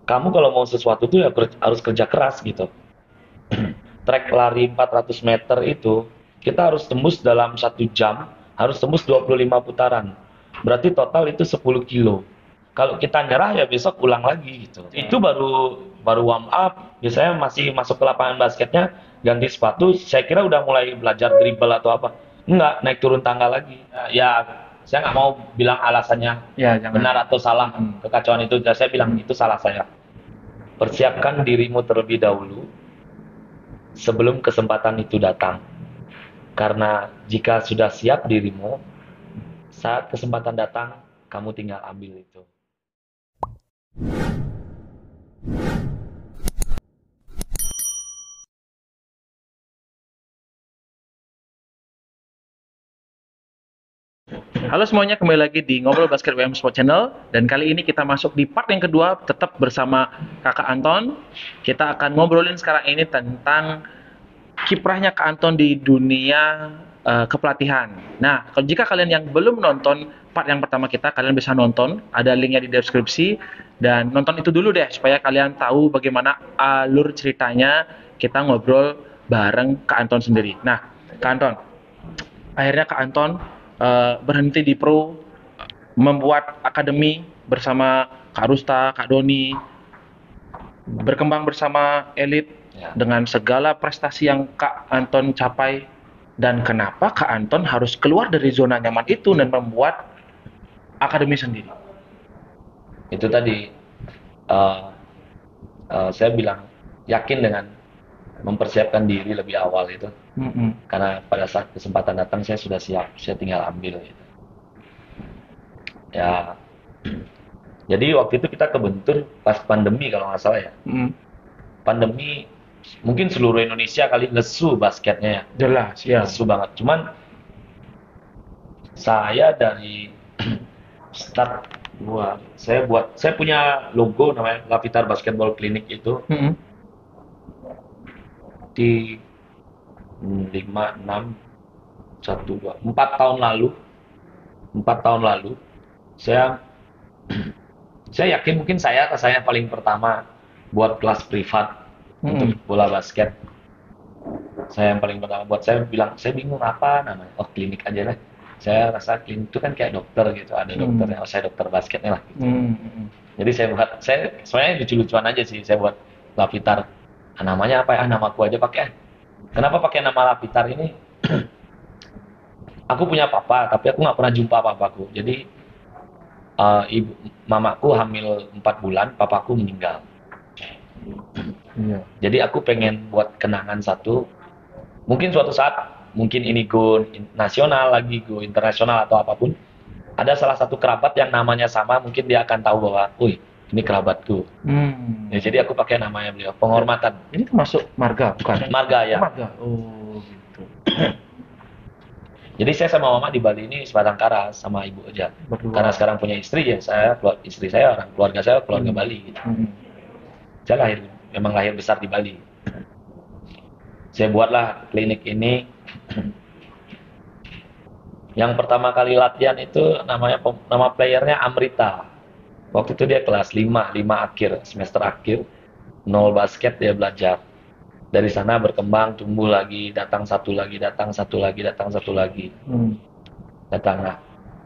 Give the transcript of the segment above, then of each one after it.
Kamu kalau mau sesuatu tuh ya harus kerja keras gitu. Trek lari 400 meter itu kita harus tembus dalam 1 jam, harus tembus 25 putaran. Berarti total itu 10 kilo. Kalau kita nyerah ya besok ulang lagi gitu. Itu baru baru warm up, biasanya masih masuk ke lapangan basketnya, ganti sepatu, saya kira udah mulai belajar dribble atau apa. Enggak, naik turun tangga lagi. Ya, saya nggak mau bilang alasannya Ya, jangan. benar atau salah kekacauan itu. Saya bilang itu salah saya. Persiapkan dirimu terlebih dahulu sebelum kesempatan itu datang. Karena jika sudah siap dirimu, saat kesempatan datang, kamu tinggal ambil itu. Halo semuanya, kembali lagi di Ngobrol Basket WM Sport Channel. Dan kali ini kita masuk di part yang kedua, tetap bersama Kakak Anton. Kita akan ngobrolin sekarang ini tentang kiprahnya Kak Anton di dunia kepelatihan. Nah, kalau jika kalian yang belum nonton part yang pertama kita, kalian bisa nonton. Ada linknya di deskripsi. Dan nonton itu dulu deh, supaya kalian tahu bagaimana alur ceritanya kita ngobrol bareng Kak Anton sendiri. Nah, Kak Anton, akhirnya Kak Anton berhenti di pro, membuat akademi bersama Kak Rusta, Kak Doni, berkembang bersama elit Ya. dengan segala prestasi yang Kak Anton capai. Dan kenapa Kak Anton harus keluar dari zona nyaman itu dan membuat akademi sendiri? Itu tadi eh, saya bilang yakin dengan mempersiapkan diri lebih awal itu. Mm-mm. Karena pada saat kesempatan datang saya sudah siap, saya tinggal ambil gitu. Ya, jadi waktu itu kita kebentur pas pandemi kalau nggak salah ya. Mm-mm. Pandemi mungkin seluruh Indonesia kali lesu basketnya ya, Jelas ya. lesu banget. Cuman saya dari start saya punya logo namanya Lapitar Basketball Clinic itu Mm-mm. di 5 6 1 2 4 tahun lalu. 4 tahun lalu saya saya yakin mungkin saya paling pertama buat kelas privat untuk Mm-mm. bola basket. Saya yang paling pertama buat, saya bilang saya bingung apa namanya, oh klinik aja lah. Saya rasa klinik itu kan kayak dokter gitu, ada dokternya, Mm. oh saya dokter basketnya lah gitu. Mm. Jadi saya sebenarnya lucu-lucuan aja sih, saya buat Lapitar. Ah, namanya apa ya? Ah, namaku aja pakai. Kenapa pakai nama Lapitar ini? Aku punya papa, tapi aku nggak pernah jumpa papaku. Jadi ibu mamaku hamil 4 bulan, papaku meninggal. Iya. Jadi aku pengen buat kenangan satu. Mungkin suatu saat, mungkin ini go nasional lagi, go internasional atau apapun. Ada salah satu kerabat yang namanya sama, mungkin dia akan tahu bahwa, wih, ini kerabatku. Mm. Ya, jadi aku pakai namanya beliau, penghormatan. Ini termasuk marga, bukan? Marga Oh, ya. marga. Oh, gitu. Jadi saya sama mama di Bali ini sebatang kara sama ibu aja. Berdua. Karena sekarang punya istri ya, istri saya orang keluarga saya keluarga Mm. Bali gitu. Mm. Saya memang lahir besar di Bali. Saya buatlah klinik ini. Yang pertama kali latihan itu nama playernya Amrita. Waktu itu dia kelas 5 akhir, semester akhir. Nol basket dia belajar. Dari sana berkembang, tumbuh lagi, datang satu lagi, datang satu lagi, datang satu lagi. Mm. Datang. Nah,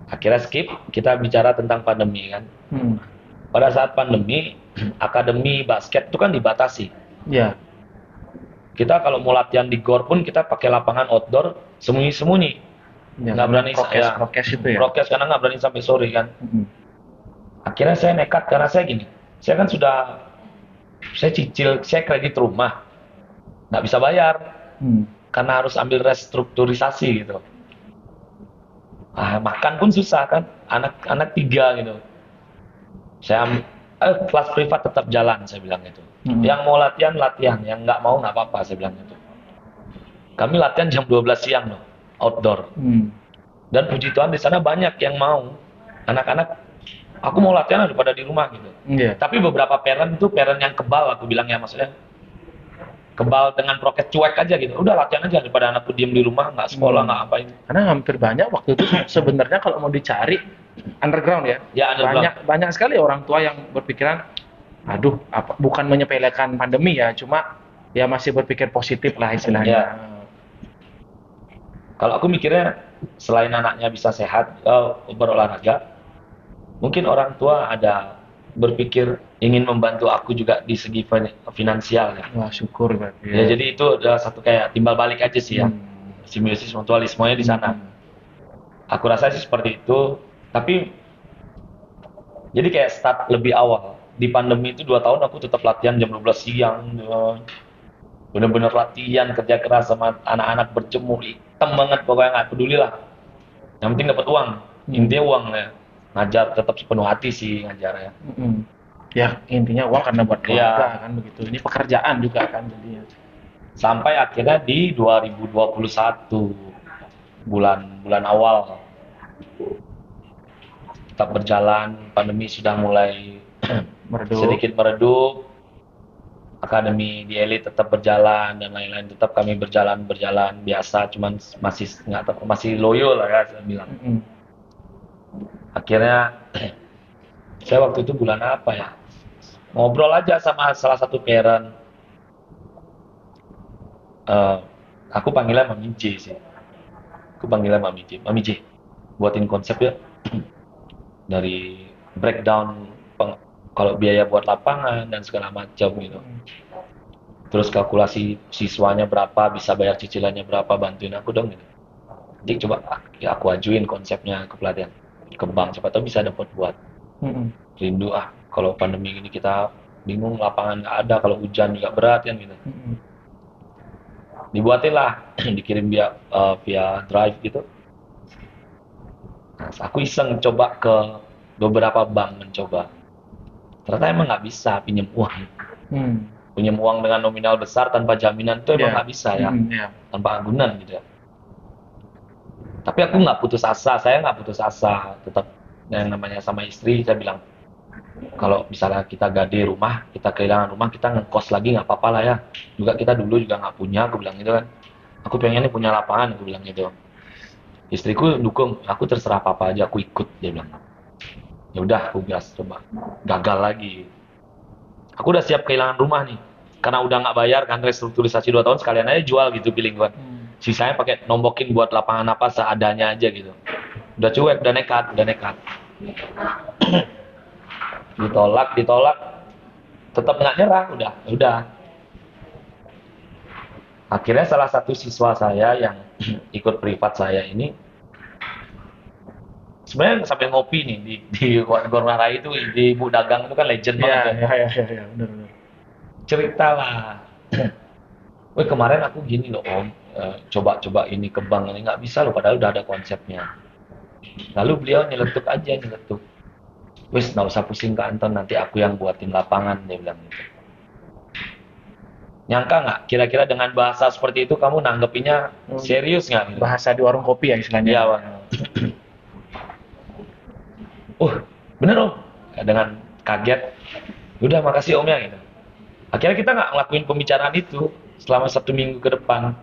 akhirnya skip, kita bicara tentang pandemi kan. Mm. Pada saat pandemi, akademi basket itu kan dibatasi. Ya. Kita kalau mau latihan di GOR pun kita pakai lapangan outdoor, sembunyi-sembunyi. Ya, Nggak berani prokes, saya prokes itu ya. prokes karena nggak berani sampai sore kan. Mm. Akhirnya saya nekat karena saya gini, saya kan saya cicil, saya kredit rumah, nggak bisa bayar Mm. karena harus ambil restrukturisasi gitu. Ah, makan pun susah kan, anak-anak 3 gitu. Kelas privat tetap jalan, saya bilang gitu. Mm. Yang mau latihan latihan, yang nggak mau nggak apa-apa, saya bilang gitu. Kami latihan jam 12 siang loh, outdoor. Mm. Dan puji Tuhan di sana banyak yang mau. Anak-anak, aku mau latihan daripada di rumah gitu. Iya. Tapi beberapa parent itu parent yang kebal, aku bilang ya, maksudnya kebal dengan prokes, cuek aja gitu. Udah latihan aja daripada anakku diem di rumah, nggak sekolah, nggak apain. Karena hampir banyak waktu itu sebenarnya kalau mau dicari underground ya. Ya, underground. Banyak banyak sekali orang tua yang berpikiran Aduh, bukan menyepelekan pandemi ya, cuma ya masih berpikir positif lah istilahnya. Ya, kalau aku mikirnya selain anaknya bisa sehat, berolahraga, mungkin orang tua ada berpikir ingin membantu aku juga di segi finansial ya. Wah, syukur berarti Ya, ya. jadi itu adalah satu kayak timbal balik aja sih ya. Hmm. Simbiosis mutualismenya di sana. Hmm. Aku rasa sih seperti itu. Tapi jadi kayak start lebih awal. Di pandemi itu 2 tahun aku tetap latihan jam 12 siang. Bener-bener latihan kerja keras sama anak-anak berjemur hitam banget pokoknya nggak peduli lah. Yang penting dapat uang. Hmm. Intinya uang ya. Ngajar tetap sepenuh hati sih ngajar ya. Hmm. Ya, intinya uang karena buat keluarga Iya. kan begitu. Ini pekerjaan juga kan jadinya. Sampai akhirnya di 2021 bulan awal tetap berjalan, pandemi sudah mulai Meredup. sedikit meredup, akademi di Elite tetap berjalan dan lain-lain tetap kami berjalan biasa, cuman masih loyo lah ya saya bilang. Hmm. Akhirnya saya waktu itu bulan apa ya, ngobrol aja sama salah satu parent. Eh, aku panggilnya Mami J sih. Aku panggilnya Mami J, buatin konsep ya dari breakdown kalau biaya buat lapangan dan segala macam gitu. Terus kalkulasi siswanya berapa, bisa bayar cicilannya berapa, bantuin aku dong gitu. Jadi coba ya aku ajuin konsepnya ke pelatihan, ke bank, siapa tahu bisa dapat buat. Hmm. Rindu kalau pandemi ini kita bingung, lapangan nggak ada, kalau hujan juga berat kan gitu. Hmm. Dibuatin lah, dikirim via drive gitu. Nah, aku iseng coba ke beberapa bank mencoba. Ternyata emang nggak bisa pinjam uang. Hmm. Pinjam uang dengan nominal besar tanpa jaminan itu emang Ya. nggak bisa ya, Ya. tanpa agunan gitu ya. Tapi aku nggak putus asa, saya nggak putus asa. Tetap yang namanya sama istri, saya bilang, kalau misalnya kita gade rumah, kita kehilangan rumah, kita ngekos lagi nggak apa-apa lah ya. Juga kita dulu juga nggak punya, aku bilang gitu kan. Aku pengen nih punya lapangan, aku bilang gitu. Istriku dukung, aku terserah apa aja, aku ikut, dia bilang. Ya udah, aku gas coba. Gagal lagi. Aku udah siap kehilangan rumah nih. Karena udah nggak bayar kan restrukturisasi 2 tahun, sekalian aja jual gitu feeling gue. Hmm. Sisanya pakai nombokin buat lapangan apa seadanya aja gitu. Udah cuek, udah nekat. Ditolak, tetap nggak nyerah, udah. Akhirnya salah satu siswa saya yang ikut privat saya ini, sebenarnya sampai ngopi nih di Gorma Rai itu, di Ibu Dagang itu kan legend Ya, banget ya. ya, benar. Cerita lah. Wih kemarin aku gini loh om, coba-coba ini ke bank ini nggak bisa loh, padahal udah ada konsepnya. Lalu beliau nyeletuk. Wis nggak usah pusing ke Anton, nanti aku yang buatin lapangan, dia bilang gitu. Nyangka nggak kira-kira dengan bahasa seperti itu kamu nanggepinnya serius nggak gitu? Bahasa di warung kopi ya istilahnya. Iya Bang. Bener om. Dengan kaget, udah makasih om ya gitu. Akhirnya kita nggak ngelakuin pembicaraan itu selama 1 minggu ke depan.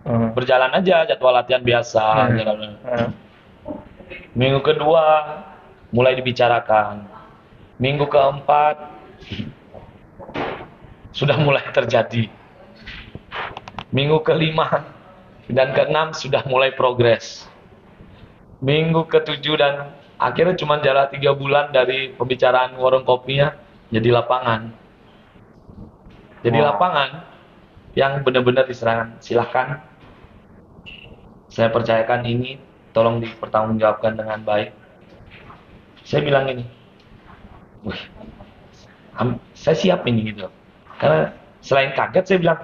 Hmm. Berjalan aja jadwal latihan biasa. Jalan. Hmm. Minggu kedua mulai dibicarakan. Minggu keempat sudah mulai terjadi. Minggu kelima dan keenam sudah mulai progres. Minggu ketujuh dan akhirnya cuma jalan 3 bulan dari pembicaraan warung kopinya jadi lapangan. Jadi Wow. lapangan yang benar-benar diserahkan. Silahkan, saya percayakan ini, tolong dipertanggungjawabkan dengan baik. Saya bilang ini, wih, saya siap ini gitu. Karena selain kaget saya bilang,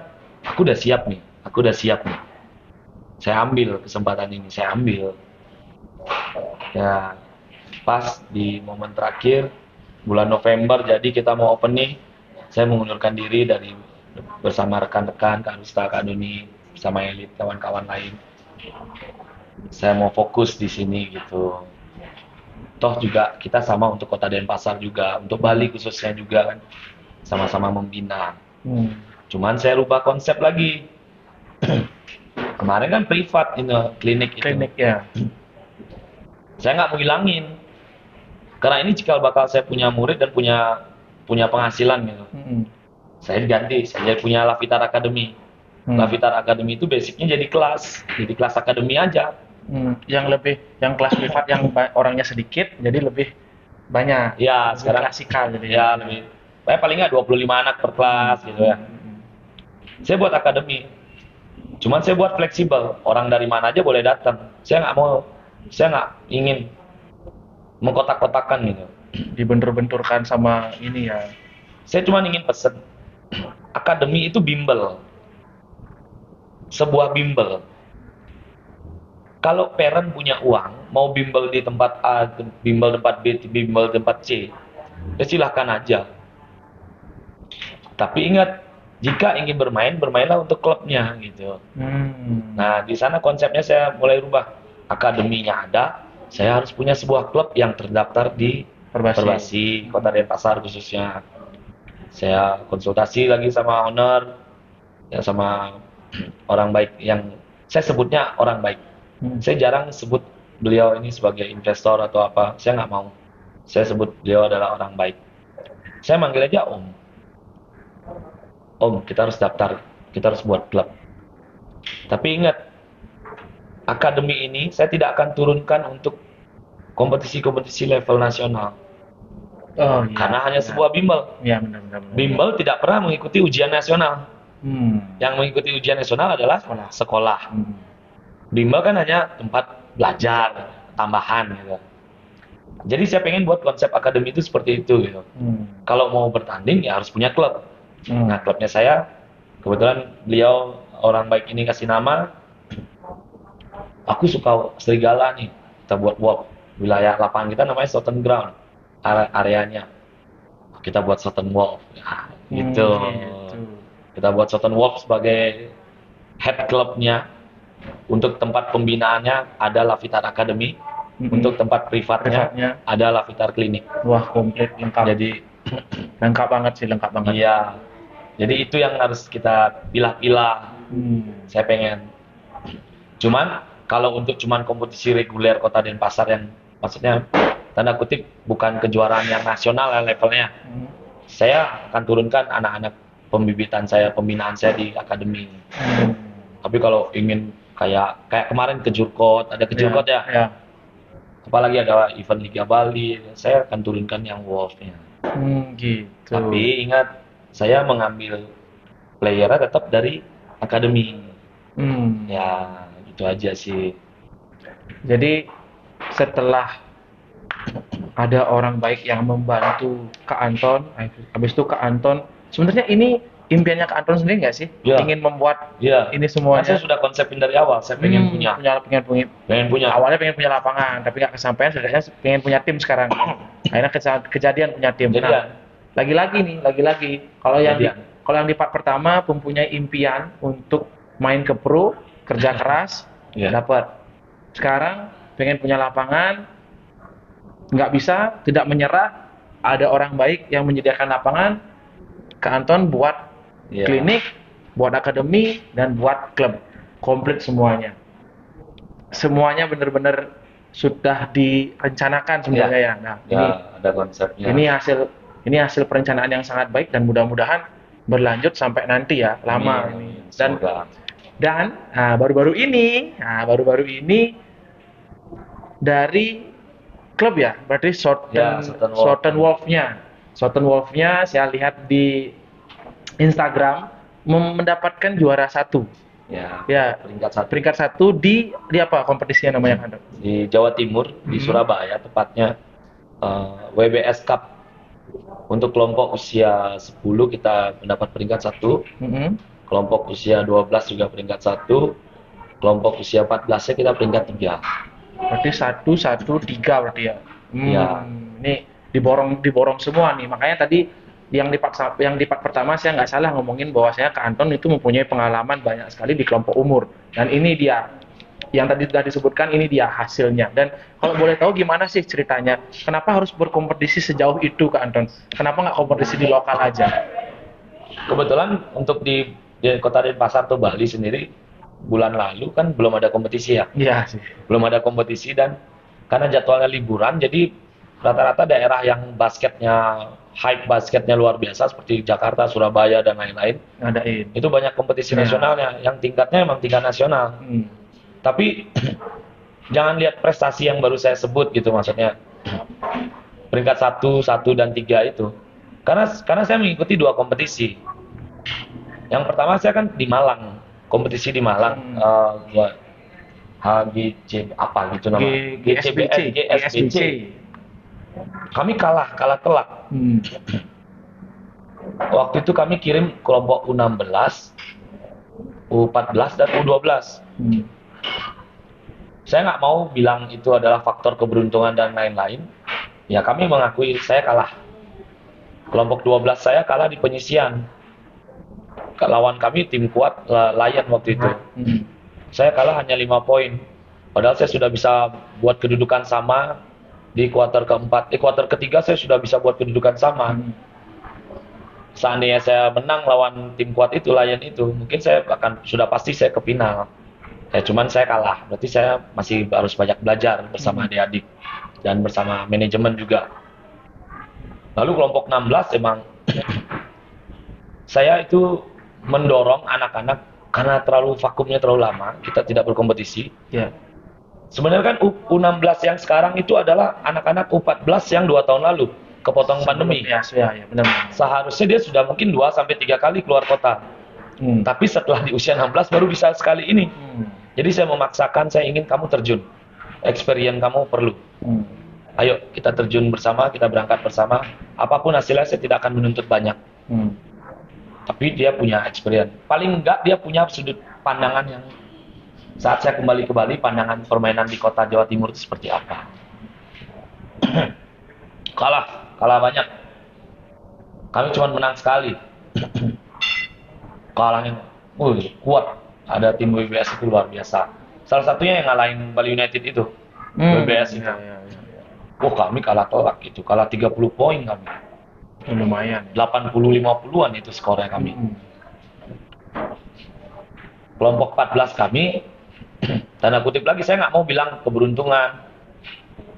aku udah siap nih. Saya ambil kesempatan ini, saya ambil. Ya, pas di momen terakhir bulan November, jadi kita mau opening, saya mengundurkan diri dari bersama rekan-rekan Kak Rusta, Kak Doni, bersama Elit, kawan-kawan lain. Saya mau fokus di sini gitu. Toh juga kita sama untuk Kota Denpasar juga, untuk Bali khususnya juga kan, sama-sama membina. Cuman saya rubah konsep lagi. Kemarin kan privat ini klinik itu. Klinik ya. Saya nggak mau hilangin. Karena ini cikal bakal saya punya murid dan punya punya penghasilan gitu. Saya ganti, saya punya Lavitar Academy. Lavitar Academy itu basicnya jadi kelas akademi aja. Yang kelas privat yang orangnya sedikit, jadi lebih banyak. Ya, Lebih sekarang klasikal jadi. ya lebih, paling nggak 25 anak per kelas gitu ya. Saya buat akademi, cuman saya buat fleksibel, orang dari mana aja boleh datang. Saya nggak ingin mengkotak-kotakan gitu. Dibentur-benturkan sama ini ya. Saya cuma ingin pesen, akademi itu bimbel, sebuah bimbel. Kalau parent punya uang, mau bimbel di tempat A, bimbel tempat B, bimbel tempat C, ya silahkan aja. Tapi ingat, jika ingin bermain, bermainlah untuk klubnya gitu. Nah, di sana konsepnya saya mulai rubah. Akademinya ada, saya harus punya sebuah klub yang terdaftar di Perbasi, Kota Denpasar khususnya. Saya konsultasi lagi sama owner, ya sama orang baik yang saya sebutnya orang baik. Saya jarang sebut beliau ini sebagai investor atau apa, saya nggak mau. Saya sebut beliau adalah orang baik. Saya manggil aja Om. Om, kita harus daftar, kita harus buat klub. Tapi ingat, akademi ini saya tidak akan turunkan untuk kompetisi-kompetisi level nasional. Oh, iya, Karena hanya sebuah bimbel. Iya, benar. Bimbel tidak pernah mengikuti ujian nasional. Yang mengikuti ujian nasional adalah sekolah. Bimbel kan hanya tempat belajar, tambahan gitu. Jadi saya pengen buat konsep akademi itu seperti itu gitu. Kalau mau bertanding ya harus punya klub. Nah, klubnya saya, kebetulan beliau orang baik ini kasih nama, aku suka serigala nih, kita buat WOP. Wilayah lapangan kita namanya Southern Ground, areanya. Kita buat Southern Wolf, ya, gitu. Kita buat Southern Wolf sebagai head klubnya. Untuk tempat pembinaannya ada Lavitar Academy, untuk tempat privatnya ada Lavitar Clinic. Wah, komplit lengkap. Jadi lengkap banget. Iya. Jadi itu yang harus kita pilah-pilah. Saya pengen. Cuman kalau untuk cuman kompetisi reguler Kota Denpasar yang maksudnya tanda kutip bukan kejuaraan yang nasional ya levelnya, saya akan turunkan anak-anak pembibitan saya, pembinaan saya di akademi. Tapi kalau ingin kayak kemarin ke Jurkot, ada ke Jurkot ya. Apalagi ada event Liga Bali, saya akan turunkan yang Wolf-nya. Gitu. Tapi ingat, saya mengambil playernya tetap dari akademi. Ya, gitu aja sih. Jadi setelah ada orang baik yang membantu Kak Anton, habis itu Kak Anton, sebenarnya ini impiannya Kak Anton sendiri nggak sih? Ya. Ingin membuat Ya. ini semuanya. Saya sudah konsepin dari awal, saya pengen punya. Pengen punya. Awalnya pengen punya lapangan, tapi nggak kesampaian. Setidaknya pengen punya tim sekarang. Akhirnya kejadian punya tim. Nah, lagi-lagi kalau yang di part pertama mempunyai impian untuk main ke pro, kerja keras, dapat. Sekarang pengen punya lapangan, nggak bisa, tidak menyerah. Ada orang baik yang menyediakan lapangan, Kak Anton buat klinik, buat akademi, dan buat klub. Komplit semuanya. Semuanya benar-benar sudah direncanakan sebenarnya ya. Nah, ini ada konsepnya. Ini hasil perencanaan yang sangat baik dan mudah-mudahan berlanjut sampai nanti ya, lama ini. Dan baru-baru ini dari klub ya, berarti Southern Wolf-nya. Southern Wolf-nya saya lihat di Instagram mendapatkan juara 1. Ya, peringkat 1 di apa kompetisinya namanya? Di Jawa Timur, di Surabaya tepatnya, WBS Cup. Untuk kelompok usia 10 kita mendapat peringkat 1. Kelompok usia 12 juga peringkat 1. Kelompok usia 14-nya kita peringkat 3. Berarti 1, 1, 3 berarti ya. Ini diborong semua nih. Makanya tadi yang di part pertama saya nggak salah ngomongin bahwa saya Kak Anton itu mempunyai pengalaman banyak sekali di kelompok umur. Dan ini dia yang tadi sudah disebutkan, ini dia hasilnya. Dan kalau boleh tahu gimana sih ceritanya? Kenapa harus berkompetisi sejauh itu Kak Anton? Kenapa nggak kompetisi di lokal aja? Kebetulan untuk di Kota Denpasar atau Bali sendiri bulan lalu kan belum ada kompetisi ya. Iya sih. Belum ada kompetisi dan karena jadwalnya liburan jadi rata-rata daerah yang basketnya hype basketnya luar biasa seperti Jakarta, Surabaya dan lain-lain. Ngadain. Itu banyak kompetisi Ya. nasionalnya yang tingkatnya emang tingkat nasional. Tapi jangan lihat prestasi yang baru saya sebut gitu, maksudnya peringkat 1 dan 3 itu. Karena saya mengikuti 2 kompetisi. Yang pertama saya kan di Malang, kompetisi di Malang, buat HGC apa gitu namanya, GSBC. Kami kalah telak. Waktu itu kami kirim kelompok U16, U14 dan U12. Saya nggak mau bilang itu adalah faktor keberuntungan dan lain-lain. Ya kami mengakui saya kalah. Kelompok 12 saya kalah di penyisian. Lawan kami tim kuat Lion waktu itu. Saya kalah hanya 5 poin. Padahal saya sudah bisa buat kedudukan sama di kuarter keempat. Di kuarter ketiga saya sudah bisa buat kedudukan sama. Seandainya saya menang lawan tim kuat itu, Lion itu, mungkin saya sudah pasti saya ke final. Ya cuman saya kalah. Berarti saya masih harus banyak belajar bersama adik-adik dan bersama manajemen juga. Lalu kelompok 16 emang saya itu mendorong anak-anak karena vakumnya terlalu lama, kita tidak berkompetisi. Sebenarnya kan U16 yang sekarang itu adalah anak-anak U14 yang 2 tahun lalu kepotong pandemi. Ya, benar. Seharusnya dia sudah mungkin 2-3 kali keluar kota. Tapi setelah di usia 16 baru bisa sekali ini. Jadi saya memaksakan, saya ingin kamu terjun. Experience kamu perlu. Ayo kita terjun bersama, kita berangkat bersama. Apapun hasilnya saya tidak akan menuntut banyak. Tapi dia punya experience. Paling enggak dia punya sudut pandangan yang saat saya kembali ke Bali, pandangan permainan di kota Jawa Timur itu seperti apa. Kalah banyak. Kami cuma menang sekali. Kalahnya kuat. Ada tim WBS itu luar biasa. Salah satunya yang ngalahin Bali United itu. WBS itu. Kami kalah telak itu. Kalah 30 poin kami. Lumayan. 80-50-an itu skornya kami. Kelompok 14 kami, tanda kutip lagi, saya nggak mau bilang keberuntungan,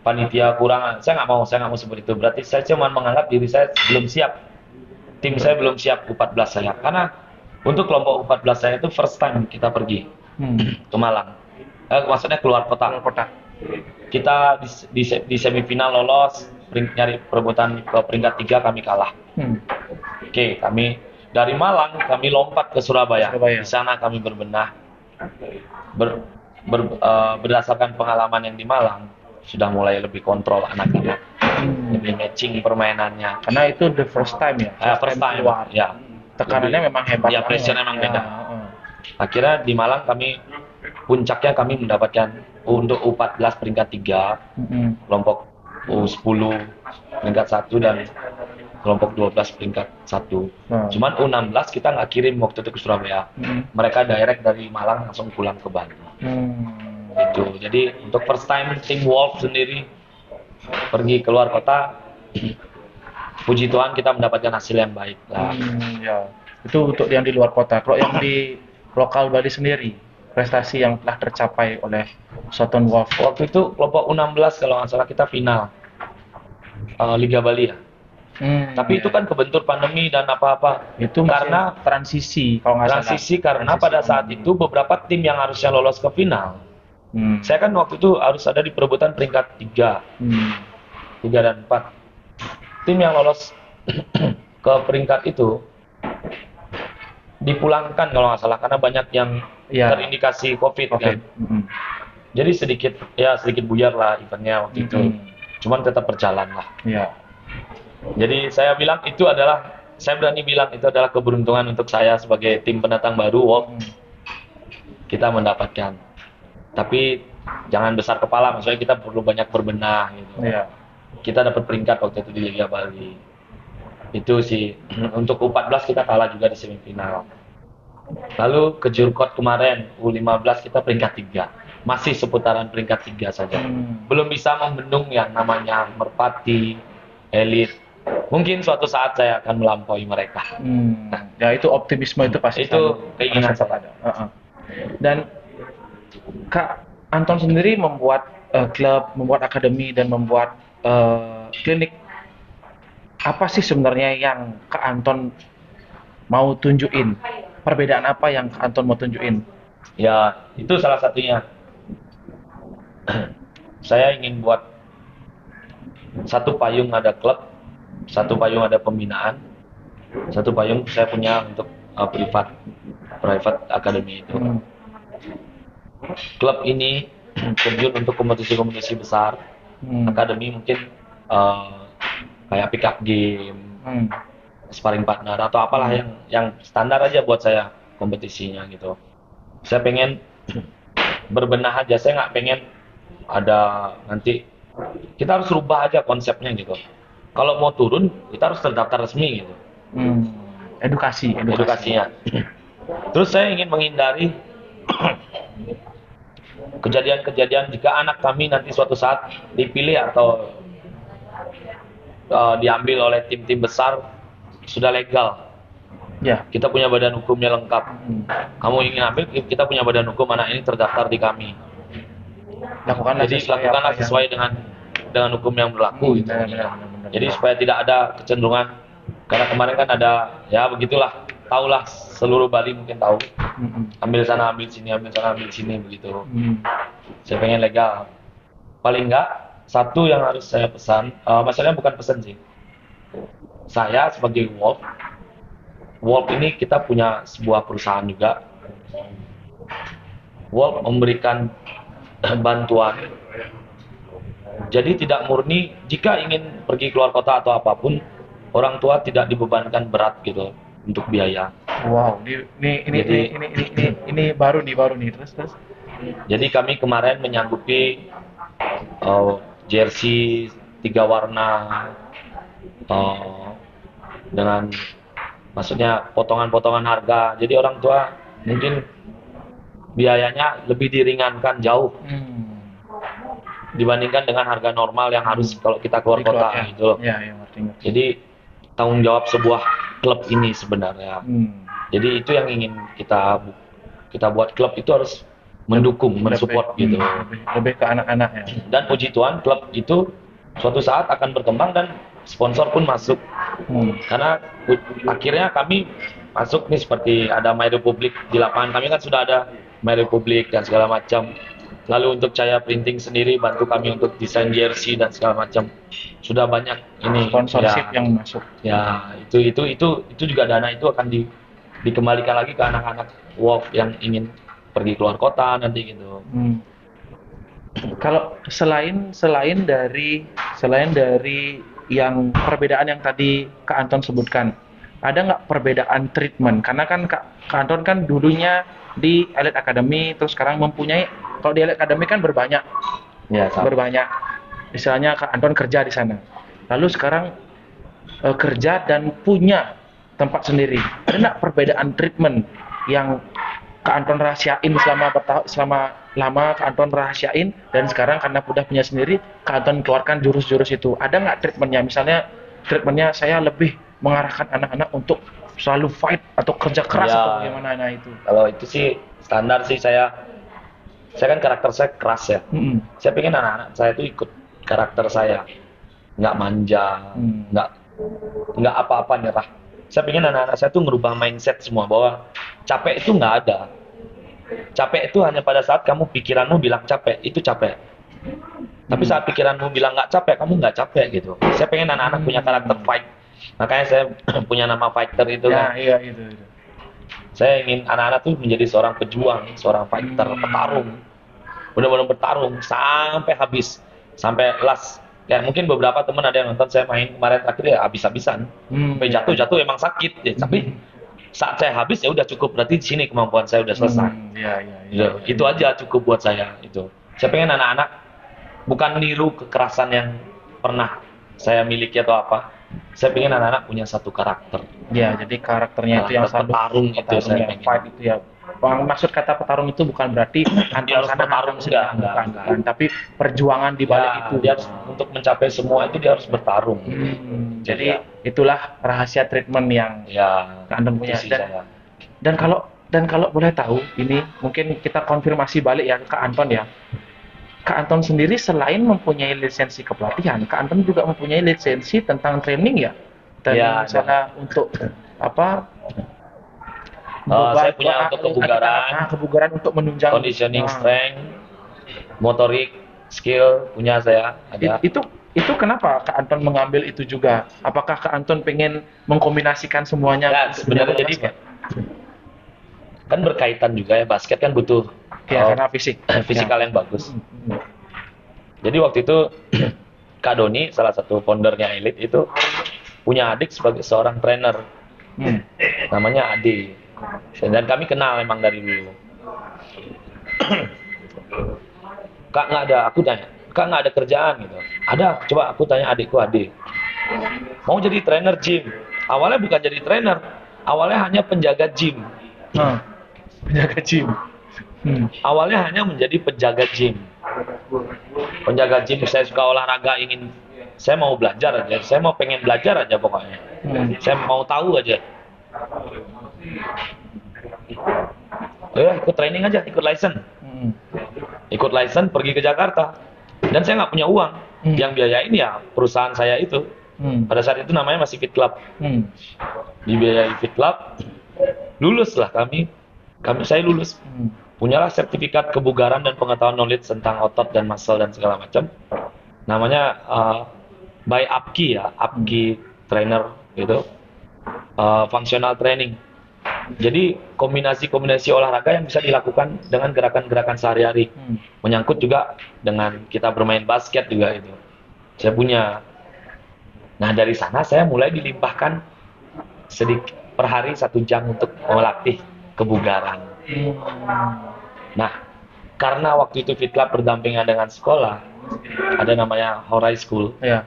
panitia kurang, saya nggak mau seperti itu. Berarti saya cuma menganggap diri saya belum siap, tim saya belum siap U14 saya. Karena untuk kelompok U14 saya itu first time kita pergi ke Malang, maksudnya keluar kota. Kita di semifinal lolos, nyari perebutan ke peringkat 3 kami kalah. Oke, kami dari Malang kami lompat ke Surabaya. Di sana kami berbenah. Berdasarkan pengalaman yang di Malang, sudah mulai lebih kontrol anak-anak, lebih matching permainannya. Karena itu the first time ya. First time keluar. Ya. Tekanannya memang hebat. Ya, pressure memang beda. Akhirnya di Malang puncaknya kami mendapatkan untuk U14 peringkat 3, kelompok U10 peringkat 1 dan kelompok 12 peringkat 1. Cuman U16 kita nggak kirim waktu itu ke Surabaya. Mereka direct dari Malang langsung pulang ke Bali. Itu. Jadi untuk first time tim Wolf sendiri pergi keluar kota, puji Tuhan kita mendapatkan hasil yang baik lah. Itu untuk yang di luar kota. Kalau yang di lokal Bali sendiri, prestasi yang telah tercapai oleh Soton Wolf. Waktu itu kelompok U16 kalau nggak salah kita final Liga Bali ya. Tapi itu kan kebentur pandemi dan apa-apa. Itu karena transisi kalau nggak salah. Transisi karena pada saat itu beberapa tim yang harusnya lolos ke final. Saya kan waktu itu harus ada di perebutan peringkat 3 dan 4. Tim yang lolos ke peringkat itu dipulangkan kalau nggak salah karena banyak yang terindikasi COVID. Kan. Jadi sedikit buyar lah eventnya waktu itu. Cuman tetap berjalan lah. Jadi saya berani bilang itu adalah keberuntungan untuk saya sebagai tim pendatang baru Wolf. Kita mendapatkan. Tapi jangan besar kepala, maksudnya kita perlu banyak berbenah gitu. Kita dapat peringkat waktu itu di Liga Bali. Itu sih. Untuk U14 kita kalah juga di semifinal. Lalu ke Jurkot kemarin U15 kita peringkat 3. Masih seputaran peringkat 3 saja. Belum bisa membendung yang namanya Merpati, Elit. Mungkin suatu saat saya akan melampaui mereka. Ya itu optimisme itu pasti. Itu keinginan saya. Dan Kak Anton sendiri membuat klub, membuat akademi dan membuat klinik apa sih sebenarnya yang Kak Anton mau tunjukin? Perbedaan apa yang Kak Anton mau tunjukin? Ya, itu salah satunya. Saya ingin buat satu payung ada klub, satu payung ada pembinaan, satu payung saya punya untuk private academy itu. Klub ini terjun untuk kompetisi-kompetisi besar, akademi mungkin kayak pick up game, sparring partner atau apalah yang standar aja buat saya kompetisinya gitu. Saya pengen berbenah aja, saya nggak pengen ada nanti kita harus rubah aja konsepnya gitu. Kalau mau turun kita harus terdaftar resmi gitu. Edukasinya. Terus saya ingin menghindari kejadian-kejadian jika anak kami nanti suatu saat dipilih atau diambil oleh tim-tim besar sudah legal. Ya. Kita punya badan hukumnya lengkap. Kamu ingin ambil, kita punya badan hukum, anak ini terdaftar di kami. Jadi lakukanlah sesuai dengan hukum yang berlaku. Gitu. Benar. Jadi supaya tidak ada kecenderungan, karena kemarin kan ada ya begitulah, tahulah seluruh Bali mungkin tahu. Ambil sana, ambil sini, ambil sana, ambil sini begitu. Saya pengen legal. Paling enggak satu yang harus saya pesan, masalahnya bukan pesan sih. Saya sebagai Wolf ini kita punya sebuah perusahaan juga. Wolf memberikan bantuan. Jadi tidak murni jika ingin pergi keluar kota atau apapun, orang tua tidak dibebankan berat gitu untuk biaya. Wow, ini baru nih terus. Jadi kami kemarin menyanggupi jersey 3 warna dengan maksudnya potongan-potongan harga. Jadi orang tua mungkin biayanya lebih diringankan jauh dibandingkan dengan harga normal yang harus kalau kita keluar kota gitu loh. Ngerti. Jadi tanggung jawab sebuah klub ini sebenarnya. Jadi itu yang ingin kita buat, klub itu harus mendukung, mensupport gitu. Lebih ke anak-anak ya. Dan puji Tuhan klub itu suatu saat akan berkembang dan sponsor pun masuk. Karena akhirnya kami masuk nih seperti ada My Republic di lapangan kami kan sudah ada My Republic dan segala macam. Lalu untuk Cahaya Printing sendiri bantu kami untuk desain jersey dan segala macam. Sudah banyak ini sponsorship yang masuk. Ya, itu juga dana itu akan dikembalikan lagi ke anak-anak Wolf yang ingin pergi keluar kota nanti gitu. Kalau selain dari yang perbedaan yang tadi Kak Anton sebutkan, ada nggak perbedaan treatment? Karena kan Kak Anton kan dulunya di Elite Academy, terus sekarang mempunyai, kalau di Elite Academy kan berbanyak, istilahnya Kak Anton kerja di sana. Lalu sekarang kerja dan punya tempat sendiri. Ada nggak perbedaan treatment yang Kak Anton rahasiain selama lama Kak Anton rahasiain, dan sekarang karena udah punya sendiri Kak Anton keluarkan jurus-jurus itu? Ada nggak treatmentnya? Misalnya treatmentnya saya lebih mengarahkan anak-anak untuk selalu fight atau kerja keras atau bagaimana? Nah itu kalau itu sih standar sih, saya kan karakter saya keras ya. Saya pengen anak-anak saya itu ikut karakter saya, nggak manja, nggak apa-apa nyerah. Saya pengen anak-anak saya tuh ngerubah mindset semua bahwa capek itu nggak ada. Capek itu hanya pada saat kamu pikiranmu bilang capek, itu capek. Tapi saat pikiranmu bilang nggak capek, kamu nggak capek gitu. Saya pengen anak-anak punya karakter fight. Makanya saya punya nama fighter itu kan. Iya itu. Saya ingin anak-anak tuh menjadi seorang pejuang, seorang fighter, petarung. Benar-benar bertarung sampai habis, sampai last. Ya mungkin beberapa teman ada yang nonton saya main kemarin terakhir ya habis-habisan. Sampai jatuh emang sakit ya. Tapi saat saya habis ya udah cukup, berarti di sini kemampuan saya udah selesai. Iya. Itu aja cukup buat saya itu. Saya pengen anak-anak bukan niru kekerasan yang pernah saya miliki atau apa. Saya pengen anak-anak punya satu karakter. Ya, jadi karakternya itu yang selalu petarung itu saya pengen. Fight itu ya. Maksud kata petarung itu bukan berarti dia harus petarung bukan, tapi perjuangan di balik itu. Dia untuk mencapai semua itu dia harus bertarung. Jadi itulah rahasia treatment yang Kak Anton punya. Dan kalau boleh tahu, ini mungkin kita konfirmasi balik ya ke Kak Anton ya. Kak Anton sendiri selain mempunyai lisensi kepelatihan, Kak Anton juga mempunyai lisensi tentang training ya? dan Ya, misalnya untuk apa saya punya untuk kebugaran untuk menunjang conditioning strength, motorik, skill punya saya ada. Itu kenapa Kak Anton mengambil itu juga? Apakah Kak Anton pengen mengkombinasikan semuanya? Ya, sebenarnya jadi kan berkaitan juga ya, basket kan butuh ya, karena fisik fisikal yang bagus. Jadi waktu itu Kak Doni, salah satu foundernya Elite itu punya adik sebagai seorang trainer, namanya Ade. Dan kami kenal memang dari dulu. Kak nggak ada, aku tanya, Kak nggak ada kerjaan gitu. Ada, coba aku tanya adikku Ade. Mau jadi trainer gym. Awalnya bukan jadi trainer, awalnya hanya penjaga gym. Penjaga gym. Awalnya hanya menjadi penjaga gym. Penjaga gym, saya suka olahraga, saya mau belajar aja, saya mau pengen belajar aja pokoknya. Saya mau tahu aja. Ya, ikut training aja, ikut license. Ikut license, pergi ke Jakarta. Dan saya nggak punya uang. Yang biayain ya perusahaan saya itu. Pada saat itu namanya masih Fit Club. Dibiayai Fit Club. Lulus lah saya lulus. Punyalah sertifikat kebugaran dan pengetahuan knowledge tentang otot dan muscle dan segala macam. Namanya by APKI ya, APKI trainer gitu. Functional training. Jadi kombinasi olahraga yang bisa dilakukan dengan gerakan-gerakan sehari-hari. Menyangkut juga dengan kita bermain basket juga itu. Saya punya. Nah dari sana saya mulai dilimpahkan sedikit per hari 1 jam untuk melatih kebugaran. Nah karena waktu itu Fit Club berdampingan dengan sekolah, ada namanya Horizon School. Ya.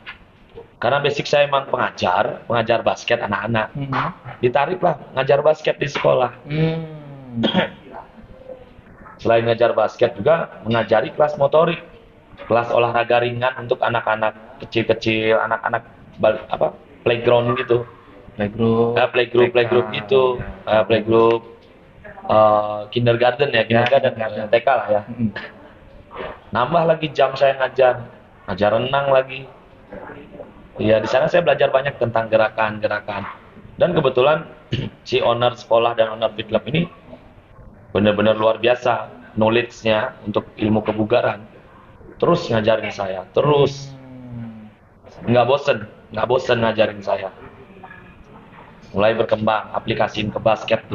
Karena basic saya emang pengajar basket anak-anak. Ditariklah ngajar basket di sekolah. Selain ngajar basket juga mengajari kelas motorik, kelas olahraga ringan untuk anak-anak kecil-kecil, anak-anak playground gitu. Playgroup gitu. Playgroup kindergarten ya, TK lah ya. Nambah lagi jam saya ngajar renang lagi. Ya di sana saya belajar banyak tentang gerakan-gerakan. Dan kebetulan si owner sekolah dan owner Fit Club ini benar-benar luar biasa knowledge-nya untuk ilmu kebugaran. Terus ngajarin saya, terus nggak bosen ngajarin saya. Mulai berkembang, aplikasiin ke basket,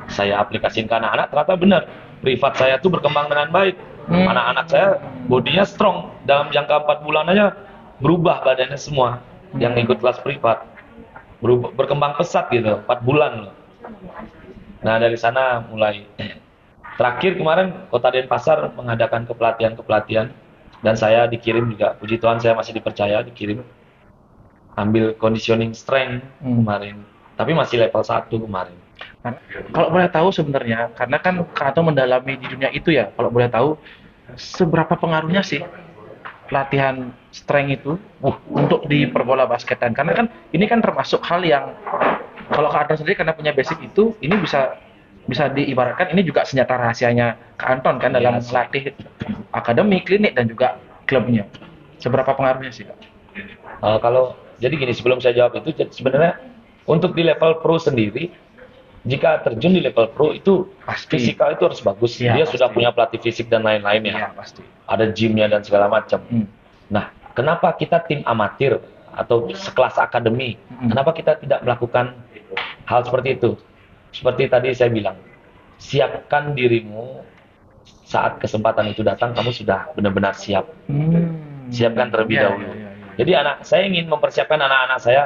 Saya aplikasiin ke anak-anak, ternyata benar. Privat saya tuh berkembang dengan baik. Anak-anak saya bodinya strong, dalam jangka 4 bulan aja berubah badannya semua. Yang ikut kelas privat berkembang pesat gitu, 4 bulan loh. Nah dari sana mulai. Terakhir kemarin Kota Denpasar mengadakan kepelatihan dan saya dikirim juga, puji Tuhan saya masih dipercaya, dikirim ambil conditioning strength kemarin, tapi masih level 1 kemarin. Kalau boleh tahu sebenarnya, karena kan Kak Anton mendalami di dunia itu ya, kalau boleh tahu seberapa pengaruhnya sih latihan strength itu untuk di perbola basketan? Karena kan ini kan termasuk hal yang kalau Kak Anton sendiri karena punya basic itu, ini bisa diibaratkan ini juga senjata rahasianya Kak Anton kan dalam melatih akademi, klinik dan juga klubnya. Seberapa pengaruhnya sih Kak? Jadi gini, sebelum saya jawab itu, sebenarnya untuk di level pro sendiri, jika terjun di level pro itu fisikal itu harus bagus. Ya, dia sudah punya pelatih fisik dan lain-lain ya. Pasti. Ada gymnya dan segala macam. Nah, kenapa kita tim amatir atau sekelas akademi, kenapa kita tidak melakukan hal seperti itu? Seperti tadi saya bilang, siapkan dirimu saat kesempatan itu datang, kamu sudah benar-benar siap. Siapkan terlebih dahulu. Jadi saya ingin mempersiapkan anak-anak saya.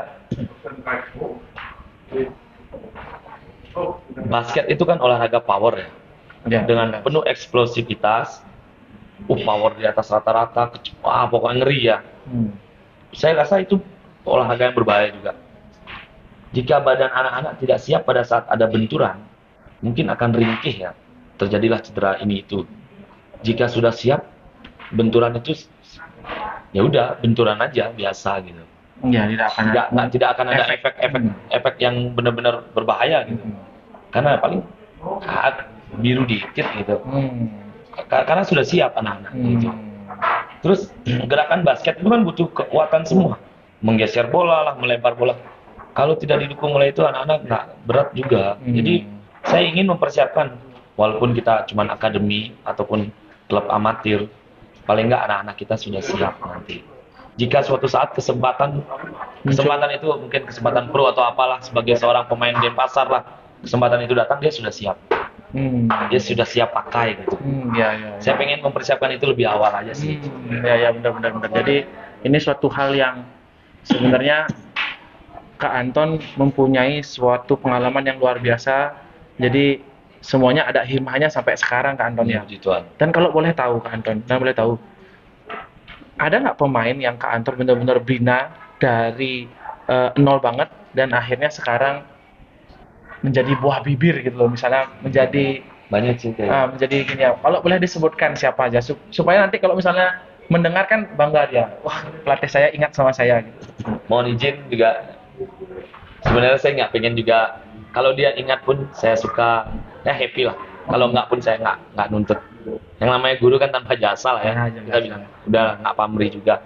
Basket itu kan olahraga power ya, dengan penuh eksplosivitas, power di atas rata-rata, pokoknya ngeri ya. Saya rasa itu olahraga yang berbahaya juga. Jika badan anak-anak tidak siap pada saat ada benturan, mungkin akan ringkih ya, terjadilah cedera ini itu. Jika sudah siap, benturan itu ya udah benturan aja biasa gitu. Ya, tidak akan ada efek yang benar-benar berbahaya gitu. Karena paling biru dikit gitu. Karena sudah siap anak-anak gitu. Terus gerakan basket itu kan butuh kekuatan semua. menggeser bola lah, melempar bola. Kalau tidak didukung oleh itu anak-anak nggak berat juga. Jadi saya ingin mempersiapkan, walaupun kita cuma akademi ataupun klub amatir, paling nggak anak-anak kita sudah siap nanti. Jika suatu saat kesempatan itu mungkin kesempatan pro atau apalah sebagai seorang pemain Denpasar lah, kesempatan itu datang dia sudah siap. Dia sudah siap pakai gitu. Saya pengen mempersiapkan itu lebih awal aja sih. Ya benar. Jadi ini suatu hal yang sebenarnya Kak Anton mempunyai suatu pengalaman yang luar biasa. Jadi semuanya ada hikmahnya sampai sekarang Kak Anton ya. Puji Tuhan. Dan kalau boleh tahu Kak Anton, ada nggak pemain yang Kak Anton benar-benar bina dari nol banget dan akhirnya sekarang menjadi buah bibir gitu loh, misalnya menjadi Banyak sih kayak. menjadi gini ya. Kalau boleh disebutkan siapa aja supaya nanti kalau misalnya mendengarkan bangga dia, wah pelatih saya ingat sama saya gitu. Mohon izin juga, sebenarnya saya nggak pengen juga, kalau dia ingat pun saya suka, ya happy lah. Kalau nggak pun saya nggak nuntut. Yang namanya guru kan tanpa jasa lah ya. Kita bilang udah nggak pamrih juga.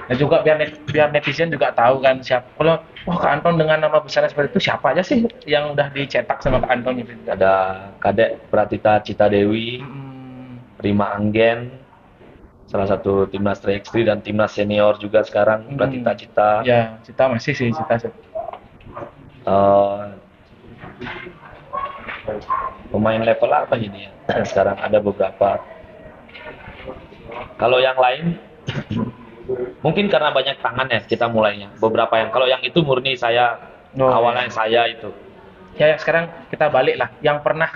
Dan juga biar netizen juga tahu kan siapa. Kalau wah Kak Anton dengan nama besarnya seperti itu, siapa aja sih yang udah dicetak sama Kak Anton gitu? Ada Kadek Pratita Cita Dewi, Rima Anggen, salah satu timnas 3x3 dan timnas senior juga sekarang, Pratita Cita. Ya, Cita masih sih, Cita. Pemain level apa ini ya? Sekarang ada beberapa. Kalau yang lain mungkin karena banyak tangan ya kita mulainya. Beberapa yang kalau yang itu murni saya awalnya saya itu. Ya sekarang kita balik lah. Yang pernah.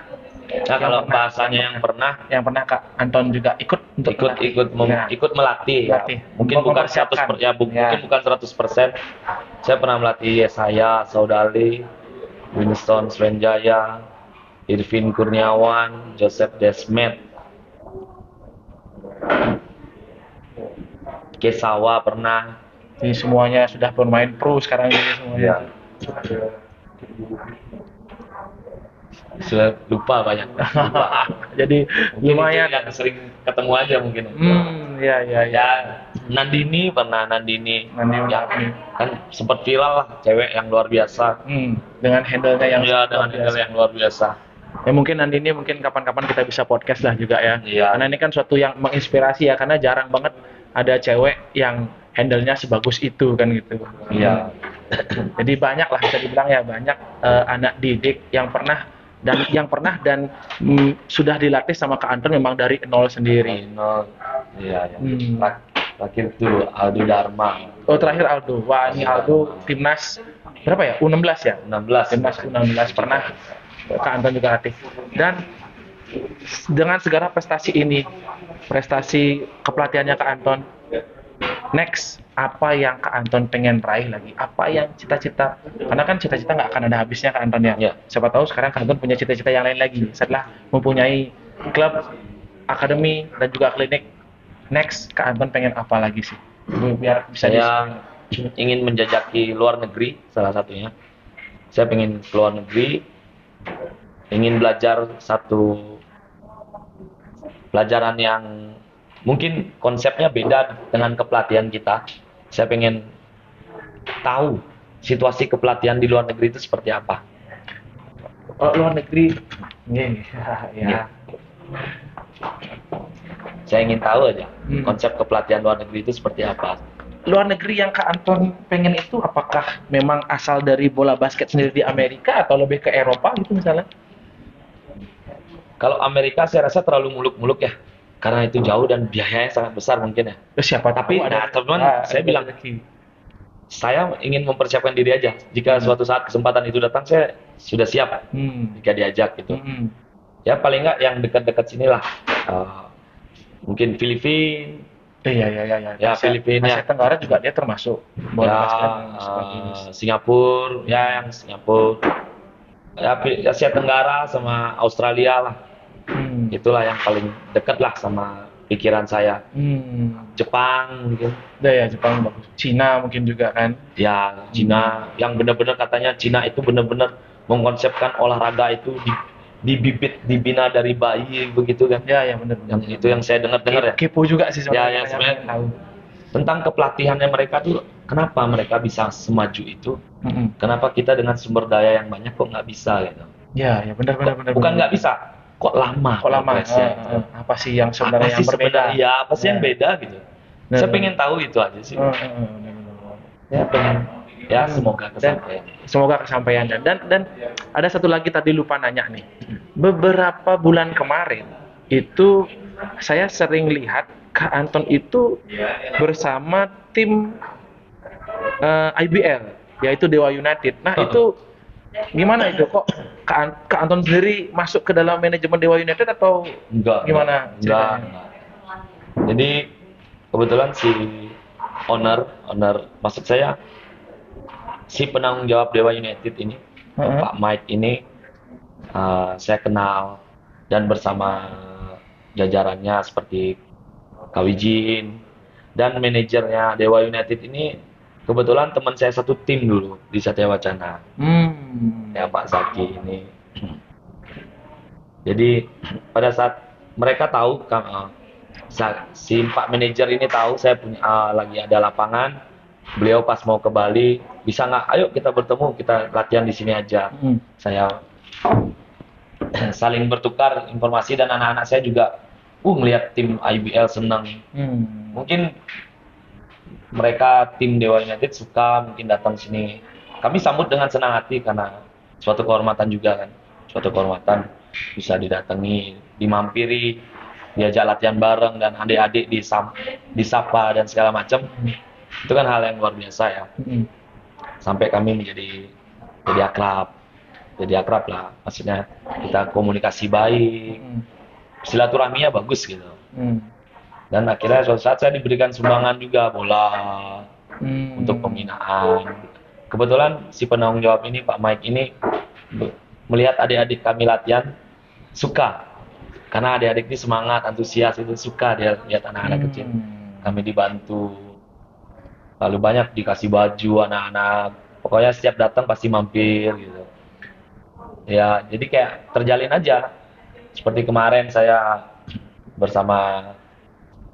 Nah kalau bahasanya yang pernah Kak Anton juga ikut melatih ya. Mungkin bukan 100% ya, mungkin bukan 100%. Saya pernah melatih saya, Saudali, Winston Swenjaya, Irvin Kurniawan, Joseph Desmet, Kesawa pernah. Jadi semuanya sudah bermain pro sekarang ini semuanya. Sudah lupa banyak. Jadi mungkin lumayan yang sering ketemu aja mungkin. Ya. Nandini yang kan sempat viral lah, cewek yang luar biasa. Dengan handle-nya yang luar biasa. Ya mungkin Nandini kapan-kapan kita bisa podcast lah juga ya. Iya. Karena ini kan suatu yang menginspirasi ya, karena jarang banget ada cewek yang handle-nya sebagus itu kan gitu. Iya. Jadi banyak lah bisa dibilang ya, banyak anak didik yang pernah dan sudah dilatih sama Kak Anton memang dari nol sendiri. Iya. Terakhir itu Aldo Dharma. Oh terakhir Aldo. Wah ini Aldo timnas berapa ya? U16 ya? 16. Timnas U16 pernah Kak Anton juga latih. Dan dengan segala prestasi ini, prestasi kepelatihannya Kak Anton, next apa yang Kak Anton pengen raih lagi? Apa yang cita-cita? Karena kan cita-cita nggak akan ada habisnya Kak Anton ya. Siapa tahu sekarang Kak Anton punya cita-cita yang lain lagi setelah mempunyai klub, akademi dan juga klinik. Next Kak Anton pengen apa lagi sih? Biar bisa saya ingin menjajaki luar negeri salah satunya. Saya pengen ke luar negeri, ingin belajar satu pelajaran yang mungkin konsepnya beda dengan kepelatihan kita. Saya pengen tahu situasi kepelatihan di luar negeri itu seperti apa. Luar negeri, ya. Saya ingin tahu aja konsep kepelatihan luar negeri itu seperti apa. Luar negeri yang Kak Anton pengen itu apakah memang asal dari bola basket sendiri di Amerika atau lebih ke Eropa gitu misalnya? Kalau Amerika saya rasa terlalu muluk-muluk ya. Karena itu jauh dan biayanya sangat besar mungkin ya. Siapa tapi saya bilang saya ingin mempersiapkan diri aja. Jika suatu saat kesempatan itu datang saya sudah siap jika diajak gitu. Ya paling nggak yang dekat-dekat sinilah. Mungkin Filipina. Ya Filipina. Asia Tenggara juga dia termasuk bola basket Singapura, yang Singapura. Ya Asia Tenggara sama Australia lah. Itulah yang paling dekat lah sama pikiran saya. Jepang mungkin. Ya Jepang bagus. Cina mungkin juga kan. Ya Cina yang benar-benar katanya Cina itu benar-benar mengkonsepkan olahraga itu dibina dari bayi begitu kan. Ya benar. Yang itu yang saya dengar ya. Kepo juga sih sebenarnya tahu. Tentang kepelatihannya mereka tuh kenapa mereka bisa semaju itu, kenapa kita dengan sumber daya yang banyak kok nggak bisa gitu. Ya, ya benar benar benar. Bukan nggak bisa, kok lama Kok lama? progresnya itu. Apa sih yang sebenarnya Apa yang sih berbeda? sebenarnya, ya apa sih yang Ya. beda gitu. Benar, Saya benar. pengen tahu itu aja sih. Benar, benar. Ya pengen, ya semoga Dan kesampaian. semoga kesampaian dan ada satu lagi tadi lupa nanya nih. Beberapa bulan kemarin itu saya sering lihat Kak Anton itu bersama tim IBL yaitu Dewa United. Nah, itu gimana itu kok Kak Anton sendiri masuk ke dalam manajemen Dewa United atau Enggak, gimana enggak, ceritanya? enggak. Jadi kebetulan si owner maksud saya si penanggung jawab Dewa United ini, Heeh. Pak Mike ini, saya kenal dan bersama jajarannya seperti Kawijin dan manajernya Dewa United ini kebetulan teman saya satu tim dulu di Satya Wacana, ya Pak Zaki ini. Jadi pada saat mereka tahu, si Pak manajer ini tahu saya punya lagi ada lapangan, beliau pas mau ke Bali, bisa nggak? Ayo kita bertemu, kita latihan di sini aja. Saya saling bertukar informasi dan anak-anak saya juga, ngelihat tim IBL senang. Mungkin mereka tim Dewa United suka, mungkin datang sini. Kami sambut dengan senang hati karena suatu kehormatan juga kan, suatu kehormatan bisa didatangi, dimampiri, diajak latihan bareng dan adik-adik disapa dan segala macam. Itu kan hal yang luar biasa ya. Sampai kami jadi akrab lah. Maksudnya kita komunikasi baik, silaturahminya bagus gitu. Dan akhirnya suatu saat saya diberikan sumbangan juga bola untuk pembinaan. Kebetulan si penanggung jawab ini Pak Mike ini melihat adik-adik kami latihan suka, karena adik-adik ini semangat, antusias, itu suka dia lihat anak-anak kecil. Kami dibantu, lalu banyak dikasih baju anak-anak. Pokoknya setiap datang pasti mampir gitu. Ya, jadi kayak terjalin aja. Seperti kemarin saya bersama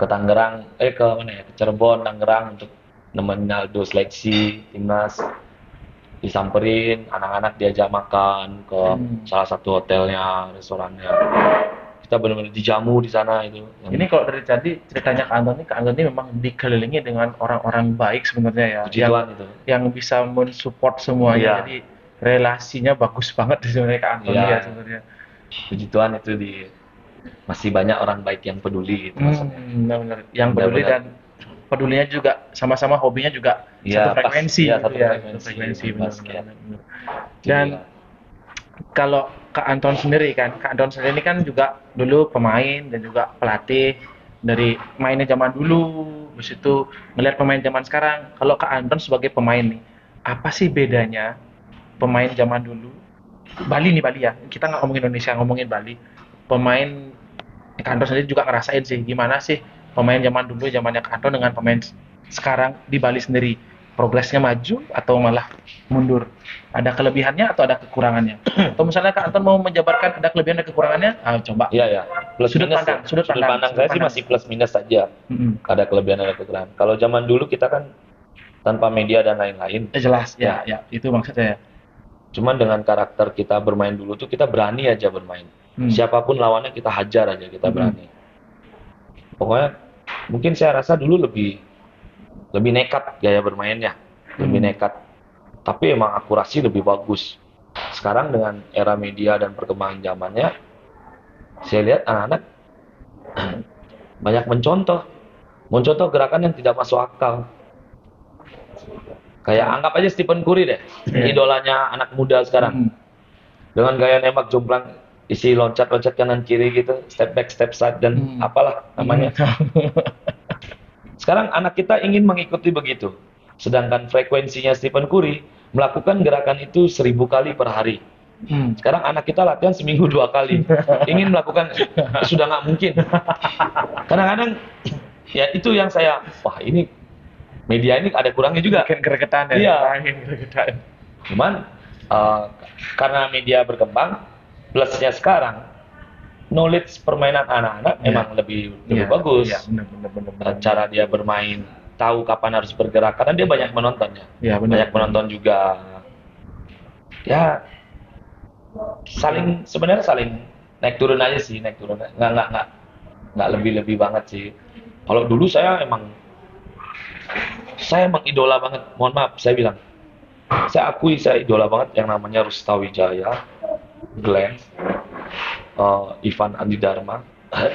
ke Tangerang, ke mana ya? Ke Cirebon, Tangerang untuk nemenin Aldo seleksi timnas. Disamperin, anak-anak diajak makan ke salah satu hotelnya, restorannya. Kita benar-benar dijamu di sana itu. Ini kalau dari tadi ceritanya Kak Anton ini memang dikelilingi dengan orang-orang baik sebenarnya ya, Puji Tuhan itu. yang bisa mensupport semuanya. Iya. Jadi relasinya bagus banget sebenarnya Kak Anton Iya. ya sebenarnya. Puji Tuhan itu masih banyak orang baik yang peduli gitu maksudnya. Benar-benar. Yang peduli Benar-benar. dan pedulinya juga sama-sama hobinya juga Iya, satu frekuensi. pas. Iya, satu gitu ya, frekuensi. satu frekuensi Pas, benar-benar. ya. Dan Jadi, kalau Kak Anton sendiri kan, Kak Anton sendiri ini kan juga dulu pemain dan juga pelatih dari mainnya zaman dulu, habis itu melihat pemain zaman sekarang. Kalau Kak Anton sebagai pemain nih, apa sih bedanya pemain zaman dulu? Bali ya. Kita nggak ngomongin Indonesia, ngomongin Bali. Pemain Kak Anton sendiri juga ngerasain sih, gimana sih pemain zaman dulu, zamannya Kak Anton dengan pemain sekarang di Bali sendiri. Progresnya maju atau malah mundur? Ada kelebihannya atau ada kekurangannya? Atau misalnya Kak Anton mau menjabarkan ada kelebihan dan kekurangannya, coba. iya. Plus Sudut minus pandang, ya. sudut pandang, Pandang sudut saya sih pandang. masih plus minus saja. Ada kelebihan ada kekurangan. Kalau zaman dulu kita kan tanpa media dan lain-lain. Jelas, ya, itu maksudnya. Cuman dengan karakter kita bermain dulu tuh kita berani aja bermain. Siapapun lawannya kita hajar aja, kita berani. Pokoknya mungkin saya rasa dulu lebih nekat gaya bermainnya, lebih nekat. Tapi emang akurasi lebih bagus. Sekarang dengan era media dan perkembangan zamannya, saya lihat anak-anak banyak mencontoh gerakan yang tidak masuk akal. Kayak anggap aja Stephen Curry deh, idolanya anak muda sekarang. Dengan gaya nembak jomplang, isi loncat-loncat kanan kiri gitu, step back, step side dan apalah namanya. Sekarang anak kita ingin mengikuti begitu. Sedangkan frekuensinya Stephen Curry melakukan gerakan itu 1000 kali per hari. Sekarang anak kita latihan seminggu 2 kali. Ingin melakukan, sudah nggak mungkin. Kadang-kadang, ya itu yang wah ini, media ini ada kurangnya juga. Bikin gregetan ya. Iya. Gregetan. Cuman, karena media berkembang, plusnya sekarang, knowledge permainan anak-anak emang lebih bagus. Iya, benar. Cara dia bermain tahu kapan harus bergerak karena dia banyak menontonnya. Ya, benar. Banyak menonton juga. Ya, sebenarnya saling naik turun aja sih, naik turun. Nggak lebih-lebih banget sih. Kalau dulu saya emang idola banget. Mohon maaf, saya bilang. Saya akui saya idola banget yang namanya Rustawijaya, Glenn, Ivan Andi Dharma,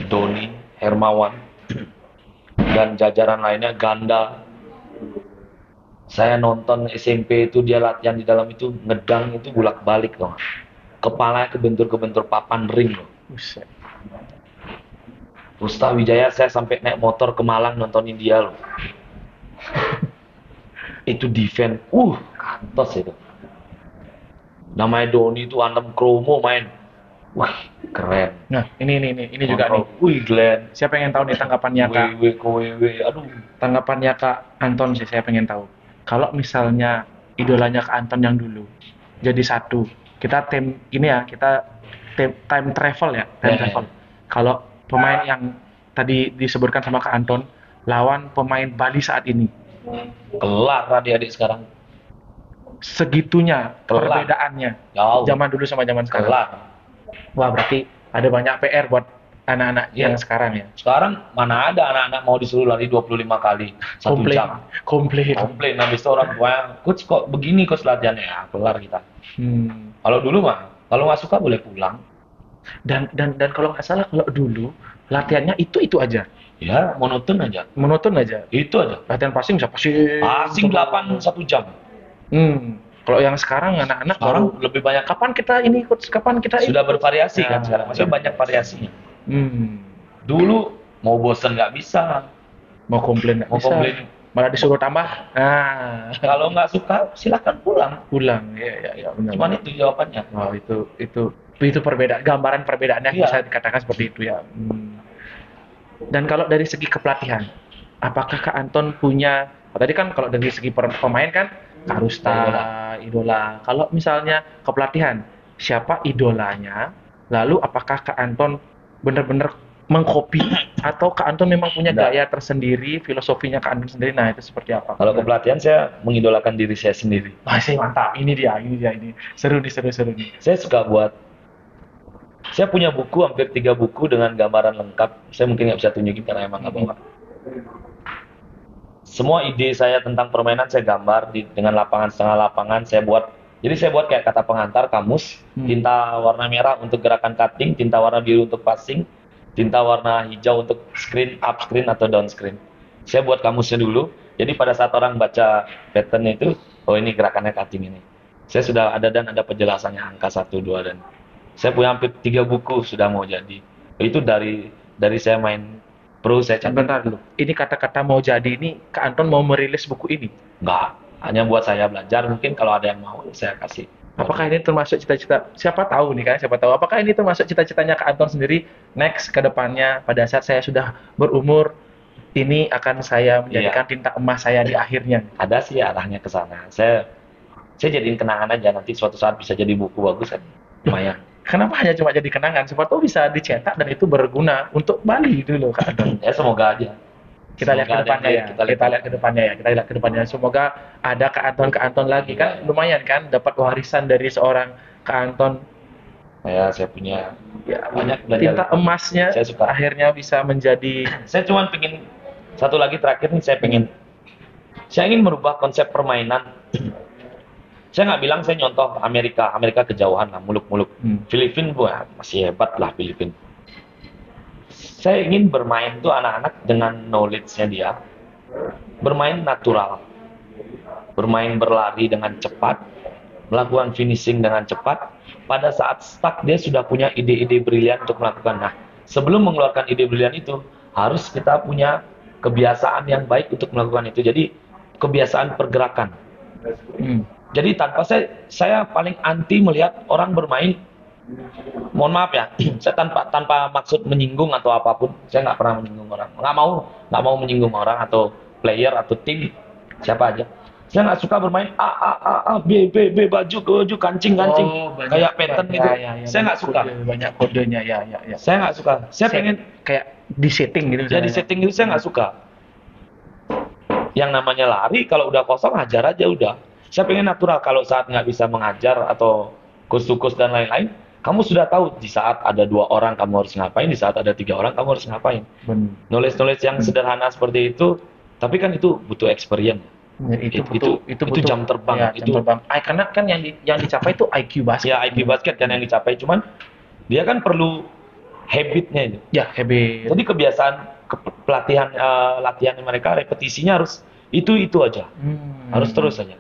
Doni, Hermawan, dan jajaran lainnya, Ganda. Saya nonton SMP itu dia latihan di dalam itu ngedang itu bolak-balik loh. Kepalanya kebentur-kebentur papan ring loh. Buset. Rustawijaya saya sampai naik motor ke Malang nontonin dia loh. Itu defense, kantos itu. Namanya Doni itu antem kromo main. Wah, keren. Nah, ini juga nih. Wih, Glenn. Saya pengen tahu nih tanggapannya Kak. Aduh. Tanggapannya Kak Anton sih saya pengen tahu. Kalau misalnya idolanya Kak Anton yang dulu jadi satu, kita time travel ya, time Ya, travel. Kalau pemain yang tadi disebutkan sama Kak Anton lawan pemain Bali saat ini, kelar adik-adik sekarang. segitunya Kelar. perbedaannya Jauh. zaman dulu sama zaman sekarang. Kelar. Wah, berarti ada banyak PR buat anak-anak Iya. yang sekarang ya. Sekarang mana ada anak-anak mau disuruh lari 25 kali 1 jam. Komplain. Komplain habis itu orang tua, coach kok begini coach latihannya, ya kelar kita. Kalau dulu mah, kalau nggak suka boleh pulang. Dan kalau nggak salah kalau dulu latihannya itu aja, Ya, monoton aja. monoton aja. Itu aja. Latihan passing bisa passing. Passing 8 1 jam. Kalau yang sekarang anak-anak Sekarang baru lebih banyak kapan kita ini coach, kapan kita sudah ini? bervariasi Ya. kan sekarang. Maksudnya banyak variasinya. Hmm. Dulu mau bosen nggak bisa. Mau komplain nggak Mau bisa. komplain. Malah disuruh tambah. Nah, Kalau nggak suka silakan pulang. pulang. Ya benar. Cuman itu jawabannya. Wow, itu perbedaan, gambaran perbedaannya Iya. bisa dikatakan seperti itu ya. Dan kalau dari segi kepelatihan, apakah Kak Anton punya, tadi kan kalau dari segi pemain kan Kak Rusta, idola. Kalau misalnya kepelatihan, siapa idolanya? Lalu apakah Kak Anton benar-benar mengcopy atau Kak Anton memang punya Nggak. gaya tersendiri, filosofinya Kak Anton sendiri? Nah, itu seperti apa? Kalau kepelatihan saya mengidolakan diri saya sendiri. Masih mantap. Ini dia. Seru nih. Saya punya buku hampir 3 buku dengan gambaran lengkap. Saya mungkin nggak bisa tunjukin karena emang nggak bawa. Semua ide saya tentang permainan saya gambar dengan lapangan setengah lapangan saya buat. Jadi saya buat kayak kata pengantar, kamus, tinta warna merah untuk gerakan cutting, tinta warna biru untuk passing, tinta warna hijau untuk screen up screen atau down screen. Saya buat kamusnya dulu. Jadi pada saat orang baca pattern itu, oh ini gerakannya cutting ini. Saya sudah ada dan ada penjelasannya angka 1, 2 dan saya punya hampir 3 buku sudah mau jadi. Itu dari saya main pro saya catat. Bentar dulu. Ini kata-kata mau jadi ini, Kak Anton mau merilis buku ini. Enggak, hanya buat saya belajar. Mungkin kalau ada yang mau saya kasih. Apakah ini termasuk cita-cita? Siapa tahu nih kan? Siapa tahu. Apakah ini termasuk cita-citanya Kak Anton sendiri? Next ke depannya, pada saat saya sudah berumur, ini akan saya menjadikan tinta emas saya di akhirnya. Ada sih arahnya ke sana. Saya jadiin kenangan aja. Nanti suatu saat bisa jadi buku bagus kan. Lumayan. Kenapa hanya cuma jadi kenangan? Siapa tahu bisa dicetak dan itu berguna untuk Bali dulu Kak Anton. Ya semoga aja. Kita lihat ke Semoga ada depannya ya. yang Kita lihat ke depannya. Semoga ada Kak Anton lagi kan. Lumayan kan dapat warisan dari seorang Kak Anton. Saya punya banyak belajar. Tinta emasnya Saya suka. akhirnya bisa menjadi. Saya cuma pengen satu lagi terakhir nih, saya ingin merubah konsep permainan. Saya nggak bilang saya nyontoh Amerika kejauhan lah, muluk-muluk. Filipina masih hebat lah Filipina. Saya ingin bermain tuh anak-anak dengan knowledge-nya dia, bermain natural, bermain berlari dengan cepat, melakukan finishing dengan cepat. Pada saat stuck dia sudah punya ide-ide brilian untuk melakukan. Nah, sebelum mengeluarkan ide brilian itu harus kita punya kebiasaan yang baik untuk melakukan itu. Jadi kebiasaan pergerakan. Jadi tanpa saya paling anti melihat orang bermain. Mohon maaf ya, saya tanpa maksud menyinggung atau apapun, saya nggak pernah menyinggung orang. Nggak mau menyinggung orang atau player atau tim siapa aja. Saya nggak suka bermain A B baju kancing kayak pattern itu. Saya nggak suka. Banyak kodenya ya. Saya nggak suka. Saya pengen kayak di setting gitu. ya di setting itu saya nggak suka. yang namanya lari kalau udah kosong hajar aja udah. Saya pengen natural kalau saat nggak bisa mengajar atau kus-kus dan lain-lain, kamu sudah tahu di saat ada 2 orang kamu harus ngapain, di saat ada 3 orang kamu harus ngapain. Benar. Knowledge yang sederhana seperti itu, tapi kan itu butuh experience. Ya, itu Itu jam terbang. Ya, jam terbang. Karena kan yang dicapai itu IQ basket. Ya IQ basket kan yang dicapai, cuman dia kan perlu habitnya itu. Ya, habit. Jadi kebiasaan pelatihan latihan mereka repetisinya harus itu aja. Harus terus saja.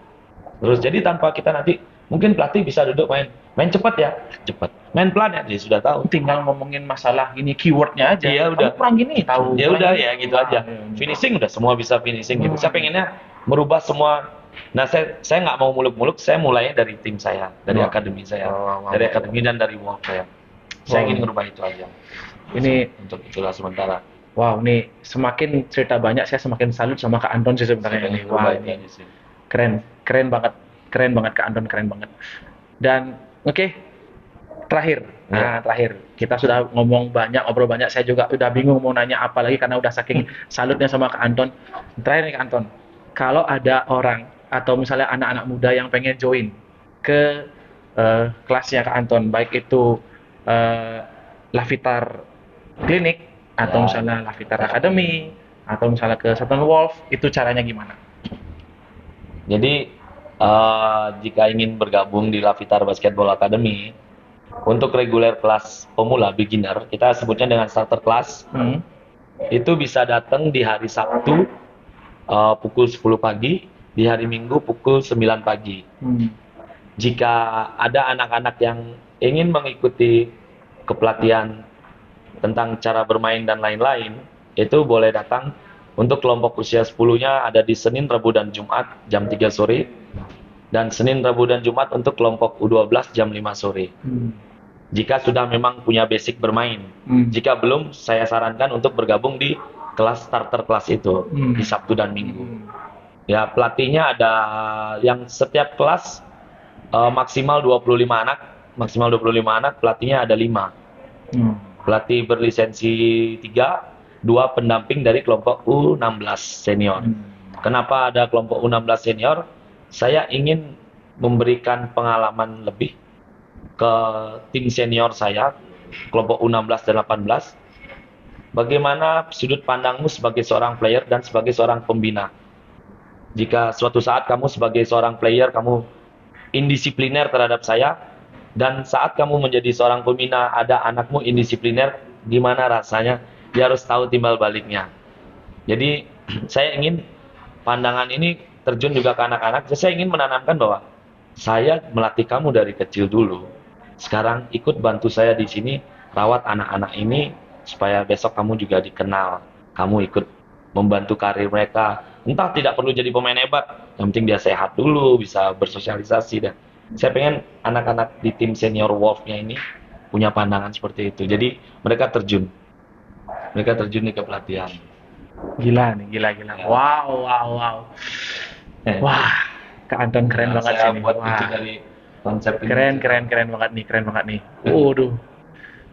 Terus jadi tanpa kita nanti mungkin pelatih bisa duduk main cepat ya, cepat. Main pelan ya, dia sudah tahu. Tinggal ngomongin masalah ini keywordnya aja. Iya, udah. Kamu kurang gini, tahu. Ya udah ya gitu aja. Iya. Finishing udah semua bisa finishing gitu. Saya pengennya merubah semua. Nah, saya nggak mau muluk-muluk, saya mulainya dari tim saya, dari akademi saya, dari akademi dan dari Wolf saya. Saya ingin merubah itu aja. Ini untuk itulah sementara. Wow, nih semakin cerita banyak saya semakin salut sama Kak Anton sih sebenarnya ini. Wah, ini keren banget Kak Anton, keren banget. Dan oke, terakhir. Nah, terakhir kita sudah ngomong banyak, ngobrol banyak. Saya juga udah bingung mau nanya apa lagi karena udah saking salutnya sama Kak Anton. Terakhir nih Kak Anton, kalau ada orang atau misalnya anak-anak muda yang pengen join ke kelasnya Kak Anton, baik itu Lavitar Clinic atau misalnya Lavitar Academy atau misalnya ke Southern Wolf, itu caranya gimana? Jadi jika ingin bergabung di Lavitar Basketball Academy untuk reguler kelas pemula beginner, kita sebutnya dengan starter class, itu bisa datang di hari Sabtu pukul 10 pagi, di hari Minggu pukul 9 pagi. Jika ada anak-anak yang ingin mengikuti kepelatihan tentang cara bermain dan lain-lain, itu boleh datang. Untuk kelompok usia 10-nya ada di Senin, Rabu, dan Jumat jam 3 sore. Dan Senin, Rabu, dan Jumat untuk kelompok U12 jam 5 sore. Jika sudah memang punya basic bermain. Jika belum, saya sarankan untuk bergabung di kelas starter kelas itu di Sabtu dan Minggu. Ya, pelatihnya ada yang setiap kelas maksimal 25 anak. Maksimal 25 anak, pelatihnya ada 5. Pelatih berlisensi 3, 2 pendamping dari kelompok U16 senior. Kenapa ada kelompok U16 senior? Saya ingin memberikan pengalaman lebih ke tim senior saya, kelompok U16 dan 18. Bagaimana sudut pandangmu sebagai seorang player dan sebagai seorang pembina? Jika suatu saat kamu sebagai seorang player, kamu indisipliner terhadap saya, dan saat kamu menjadi seorang pembina, ada anakmu indisipliner, gimana rasanya? Dia harus tahu timbal baliknya. Jadi saya ingin pandangan ini terjun juga ke anak-anak. Saya ingin menanamkan bahwa saya melatih kamu dari kecil dulu. Sekarang ikut bantu saya di sini, rawat anak-anak ini supaya besok kamu juga dikenal. Kamu ikut membantu karir mereka. Entah tidak perlu jadi pemain hebat, yang penting dia sehat dulu, bisa bersosialisasi. Dan saya pengen anak-anak di tim senior Wolf-nya ini punya pandangan seperti itu. Jadi mereka terjun nih ke pelatihan. Gila nih, gila. Wow. Wah, Kak Anton keren banget sih ini. Itu dari konsep keren banget nih. Waduh,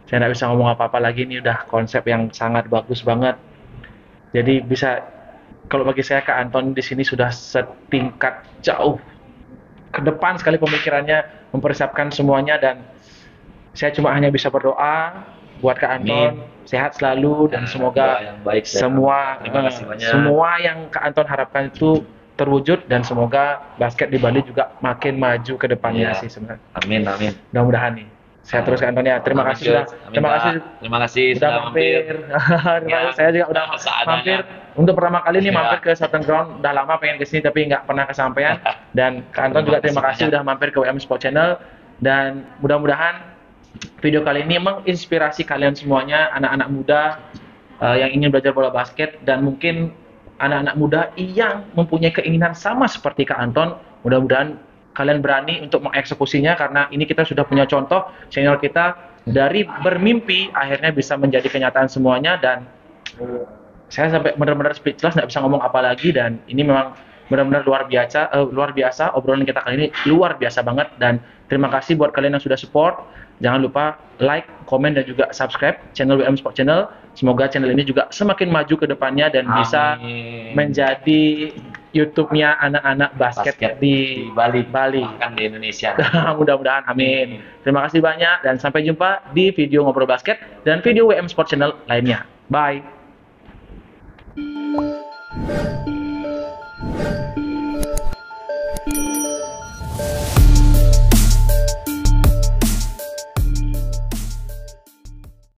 saya nggak bisa ngomong apa-apa lagi, ini udah konsep yang sangat bagus banget. Jadi bisa, kalau bagi saya Kak Anton di sini sudah setingkat jauh ke depan sekali pemikirannya, mempersiapkan semuanya, dan saya cuma hanya bisa berdoa buat Kak Anton sehat selalu dan semoga yang baik, semua yang Kak Anton harapkan itu terwujud, dan semoga basket di Bali juga makin maju ke depannya sih sebenarnya. Amin. Mudah-mudahan nih. Saya terus Kak Anton ya. Terima kasih sudah mampir. Saya juga udah mampir untuk pertama kali nih mampir ke Southern Ground. Udah lama pengen kesini tapi nggak pernah kesampaian. Dan Kak Anton juga terima kasih udah mampir ke WM Sport Channel, dan mudah-mudahan video kali ini menginspirasi kalian semuanya, anak-anak muda yang ingin belajar bola basket, dan mungkin anak-anak muda yang mempunyai keinginan sama seperti Kak Anton. Mudah-mudahan kalian berani untuk mengeksekusinya, karena ini kita sudah punya contoh senior kita dari bermimpi akhirnya bisa menjadi kenyataan semuanya. Dan saya sampai benar-benar speechless, nggak bisa ngomong apa lagi. Dan ini memang benar-benar luar biasa obrolan kita kali ini, luar biasa banget. Dan terima kasih buat kalian yang sudah support. Jangan lupa like, komen, dan juga subscribe channel WM Sport Channel. Semoga channel ini juga semakin maju ke depannya dan bisa menjadi YouTube-nya anak-anak basket, di Bali, Bali. bahkan di Indonesia. Mudah-mudahan, amin. Terima kasih banyak dan sampai jumpa di video ngobrol basket dan video WM Sport Channel lainnya. Bye.